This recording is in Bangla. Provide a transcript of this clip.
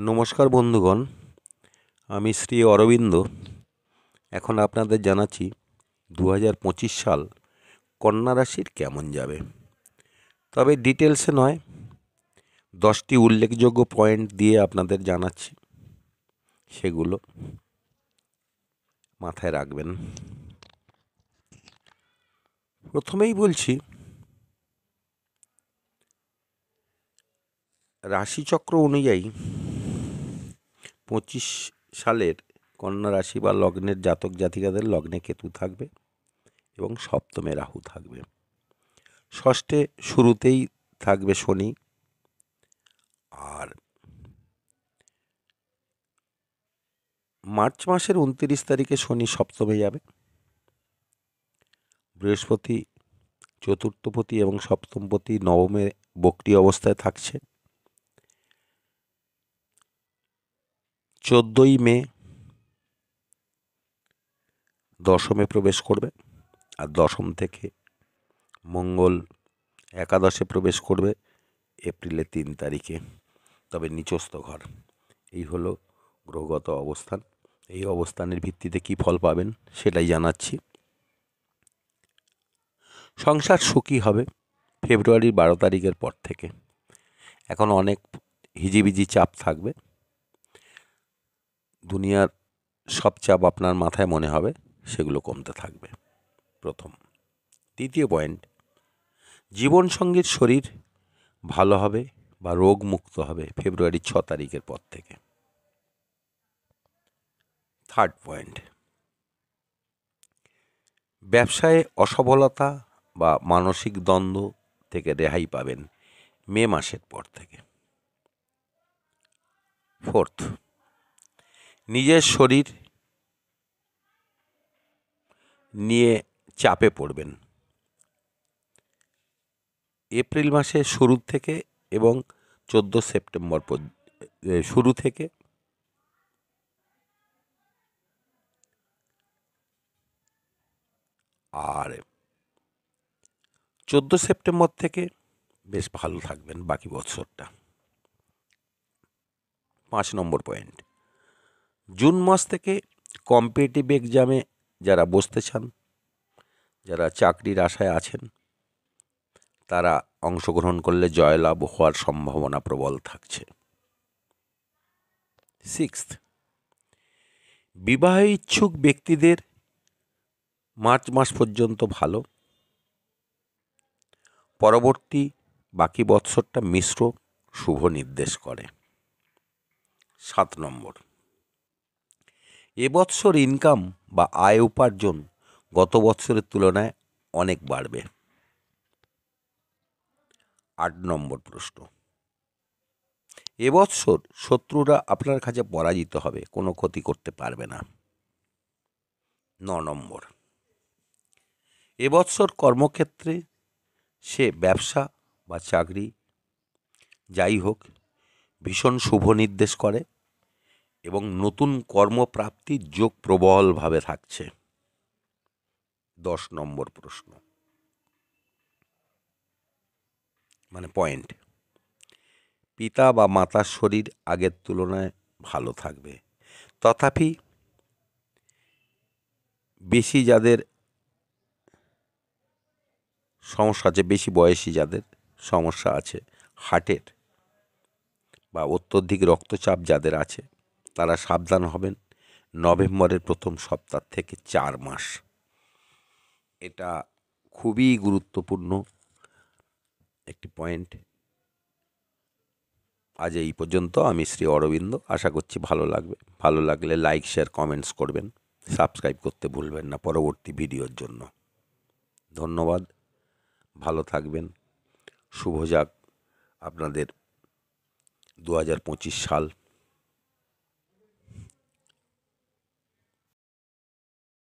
নমস্কার বন্ধুগণ, আমি শ্রী অরবিন্দ। এখন আপনাদের জানাচ্ছি 2025 সাল কন্যা রাশির কেমন যাবে। তবে ডিটেলসে নয়, 10টি উল্লেখযোগ্য পয়েন্ট দিয়ে আপনাদের জানাচ্ছি, সেগুলো মাথায় রাখবেন। প্রথমেই বলছি, রাশিচক্র অনুযায়ী 25 সালের কন্যা রাশি বা লগ্নের জাতক জাতিকাদের লগ্নে কেতু থাকবে এবং সপ্তমে রাহু থাকবে। ষষ্ঠে শুরুতেই থাকবে শনি, আর মার্চ মাসের 29 তারিখে শনি সপ্তমে যাবে। বৃহস্পতি চতুর্থপতি এবং সপ্তমপতি নবমে বক্রী অবস্থায় থাকছে। 14ই মে দশমে প্রবেশ করবে, আর দশম থেকে মঙ্গল একাদশে প্রবেশ করবে এপ্রিলের 3 তারিখে, তবে নিচস্থ ঘর। এই হলো গ্রহগত অবস্থান। এই অবস্থানের ভিত্তিতে কি ফল পাবেন সেটাই জানাচ্ছি। সংসার সুখী হবে ফেব্রুয়ারির 12 তারিখের পর থেকে। এখন অনেক হিজিবিজি চাপ থাকবে, দুনিয়ার সব চাপ আপনার মাথায় মনে হবে, সেগুলো কমতে থাকবে। প্রথম। দ্বিতীয় পয়েন্ট, জীবনসঙ্গীর শরীর ভালো হবে বা রোগ মুক্ত হবে ফেব্রুয়ারি 6 তারিখের পর থেকে। থার্ড পয়েন্ট, ব্যবসায় অসফলতা বা মানসিক দ্বন্দ্ব থেকে রেহাই পাবেন মে মাসের পর থেকে। ফোর্থ, নিজের শরীর নিয়ে চাপে পড়বেন এপ্রিল মাসের শুরু থেকে এবং 14 সেপ্টেম্বর শুরু থেকে আর 14 সেপ্টেম্বর থেকে বেশ ভালো থাকবেন বাকি বছরটা। 5 নম্বর পয়েন্ট, জুন মাস থেকে কম্পিটিটিভ এক্সামে যারা বসতে চান, যারা চাকরির আশায় আছেন, তারা অংশগ্রহণ করলে জয়লাভ হওয়ার সম্ভাবনা প্রবল থাকছে। 6th, বিবাহ ইচ্ছুক ব্যক্তিদের মার্চ মাস পর্যন্ত ভালো, পরবর্তী বাকি বৎসরটা মিশ্র শুভ নির্দেশ করে। 7 নম্বর, এবৎসর ইনকাম বা আয় উপার্জন গত বৎসরের তুলনায় অনেক বাড়বে। 8 নম্বর প্রশ্ন, এবৎসর শত্রুরা আপনার কাছে পরাজিত হবে, কোনো ক্ষতি করতে পারবে না। 9 নম্বর, এবৎসর কর্মক্ষেত্রে সে ব্যবসা বা চাকরি যাই হোক ভীষণ শুভ নির্দেশ করে এবং নতুন কর্মপ্রাপ্তির যোগ প্রবলভাবে থাকছে। 10 নম্বর প্রশ্ন পয়েন্ট, পিতা বা মাতার শরীর আগের তুলনায় ভালো থাকবে, তথাপি বেশি যাদের সমস্যা আছে, বেশি বয়সী যাদের সমস্যা আছে হার্টের বা অত্যধিক রক্তচাপ যাদের আছে, তারা সাবধান হবেন নভেম্বরের প্রথম সপ্তাহ থেকে 4 মাস। এটা খুবই গুরুত্বপূর্ণ একটি পয়েন্ট। আজ এই পর্যন্ত। আমি শ্রী অরবিন্দ। আশা করছি ভালো লাগবে। ভালো লাগলে লাইক, শেয়ার, কমেন্টস করবেন। সাবস্ক্রাইব করতে ভুলবেন না পরবর্তী ভিডিওর জন্য। ধন্যবাদ। ভালো থাকবেন। শুভ যাক আপনাদের 2025 সাল।